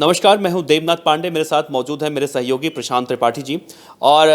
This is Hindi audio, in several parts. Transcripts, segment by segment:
नमस्कार, मैं हूं देवनाथ पांडे। मेरे साथ मौजूद है मेरे सहयोगी प्रशांत त्रिपाठी जी। और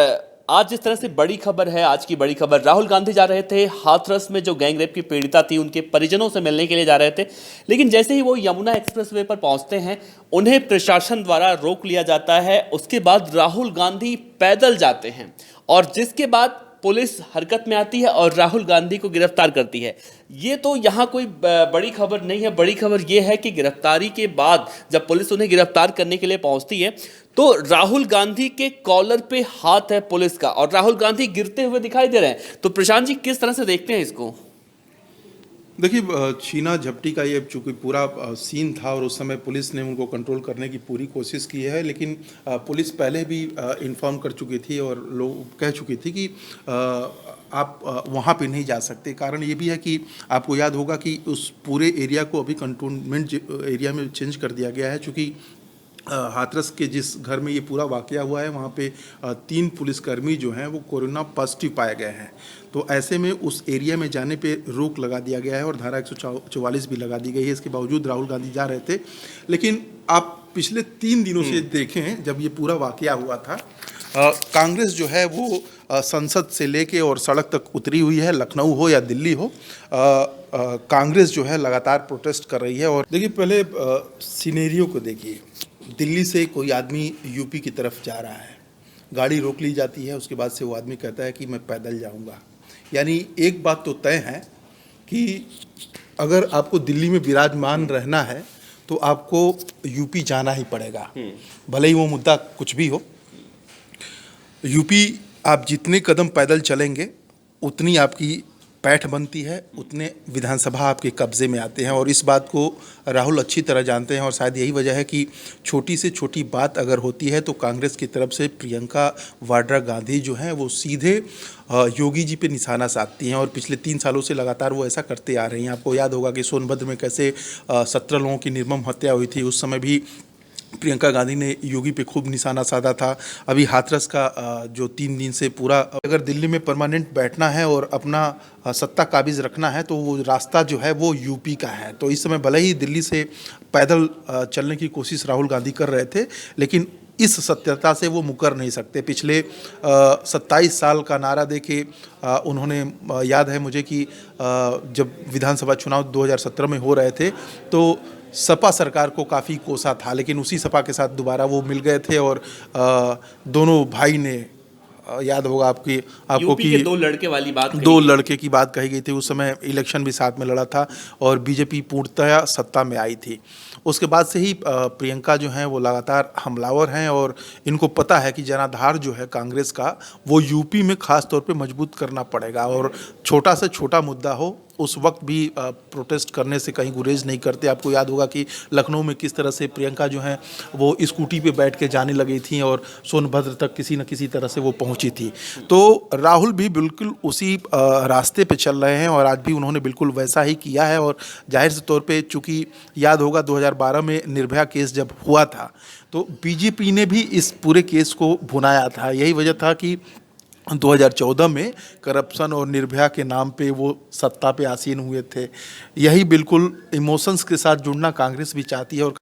आज जिस तरह से बड़ी खबर है, आज की बड़ी खबर, राहुल गांधी जा रहे थे हाथरस में, जो गैंग रेप की पीड़िता थी उनके परिजनों से मिलने के लिए जा रहे थे। लेकिन जैसे ही वो यमुना एक्सप्रेसवे पर पहुंचते हैं, उन्हें प्रशासन द्वारा रोक लिया जाता है। उसके बाद राहुल गांधी पैदल जाते हैं और जिसके बाद पुलिस हरकत में आती है और राहुल गांधी को गिरफ्तार करती है। ये तो यहाँ कोई बड़ी खबर नहीं है। बड़ी खबर ये है कि गिरफ्तारी के बाद जब पुलिस उन्हें गिरफ्तार करने के लिए पहुंचती है तो राहुल गांधी के कॉलर पे हाथ है पुलिस का और राहुल गांधी गिरते हुए दिखाई दे रहे हैं। तो प्रशांत जी, किस तरह से देखते हैं इसको? देखिए, छीना झपटी का ये चूँकि पूरा सीन था और उस समय पुलिस ने उनको कंट्रोल करने की पूरी कोशिश की है, लेकिन पुलिस पहले भी इन्फॉर्म कर चुकी थी और लोग कह चुकी थी कि आप वहाँ पे नहीं जा सकते। कारण ये भी है कि आपको याद होगा कि उस पूरे एरिया को अभी कंटोनमेंट एरिया में चेंज कर दिया गया है, चूँकि हाथरस के जिस घर में ये पूरा वाकया हुआ है वहाँ पे 3 पुलिसकर्मी जो हैं वो कोरोना पॉजिटिव पाए गए हैं। तो ऐसे में उस एरिया में जाने पे रोक लगा दिया गया है और धारा 144 भी लगा दी गई है। इसके बावजूद राहुल गांधी जा रहे थे। लेकिन आप पिछले 3 दिनों से देखें, जब ये पूरा वाकया हुआ था, कांग्रेस जो है वो संसद से लेके और सड़क तक उतरी हुई है। लखनऊ हो या दिल्ली हो, कांग्रेस जो है लगातार प्रोटेस्ट कर रही है। और देखिए, पहले सिनेरियो को देखिए। दिल्ली से कोई आदमी यूपी की तरफ जा रहा है, गाड़ी रोक ली जाती है, उसके बाद से वो आदमी कहता है कि मैं पैदल जाऊंगा। यानी एक बात तो तय है कि अगर आपको दिल्ली में विराजमान रहना है तो आपको यूपी जाना ही पड़ेगा, भले ही वो मुद्दा कुछ भी हो। यूपी आप जितने कदम पैदल चलेंगे उतनी आपकी पैठ बनती है, उतने विधानसभा आपके कब्जे में आते हैं। और इस बात को राहुल अच्छी तरह जानते हैं और शायद यही वजह है कि छोटी से छोटी बात अगर होती है तो कांग्रेस की तरफ से प्रियंका वाड्रा गांधी जो हैं वो सीधे योगी जी पे निशाना साधती हैं और पिछले 3 सालों से लगातार वो ऐसा करते आ रही हैं। आपको याद होगा कि सोनभद्र में कैसे 17 लोगों की निर्मम हत्या हुई थी, उस समय भी प्रियंका गांधी ने योगी पे खूब निशाना साधा था। अभी हाथरस का जो 3 दिन से पूरा, अगर दिल्ली में परमानेंट बैठना है और अपना सत्ता काबिज रखना है तो वो रास्ता जो है वो यूपी का है। तो इस समय भले ही दिल्ली से पैदल चलने की कोशिश राहुल गांधी कर रहे थे, लेकिन इस सत्यता से वो मुकर नहीं सकते। पिछले 27 साल का नारा देके उन्होंने, याद है मुझे कि जब विधानसभा चुनाव 2017 में हो रहे थे तो सपा सरकार को काफ़ी कोसा था, लेकिन उसी सपा के साथ दोबारा वो मिल गए थे और दोनों भाई ने, याद होगा आपको कि 2 लड़के वाली बात, 2 लड़के की बात कही गई थी। उस समय इलेक्शन भी साथ में लड़ा था और बीजेपी पूर्णतः सत्ता में आई थी। उसके बाद से ही प्रियंका जो हैं वो लगातार हमलावर हैं और इनको पता है कि जनाधार जो है कांग्रेस का वो यूपी में खास तौर पे मजबूत करना पड़ेगा और छोटा से छोटा मुद्दा हो उस वक्त भी प्रोटेस्ट करने से कहीं गुरेज नहीं करते। आपको याद होगा कि लखनऊ में किस तरह से प्रियंका जो हैं वो स्कूटी पे बैठ के जाने लगी थी और सोनभद्र तक किसी न किसी तरह से वो पहुंची थी। तो राहुल भी बिल्कुल उसी रास्ते पे चल रहे हैं और आज भी उन्होंने बिल्कुल वैसा ही किया है। और जाहिर से तौर पे, चूँकि याद होगा 2012 में निर्भया केस जब हुआ था तो बीजेपी ने भी इस पूरे केस को भुनाया था। यही वजह था कि 2014 में करप्शन और निर्भया के नाम पे वो सत्ता पे आसीन हुए थे। यही बिल्कुल इमोशंस के साथ जुड़ना कांग्रेस भी चाहती है और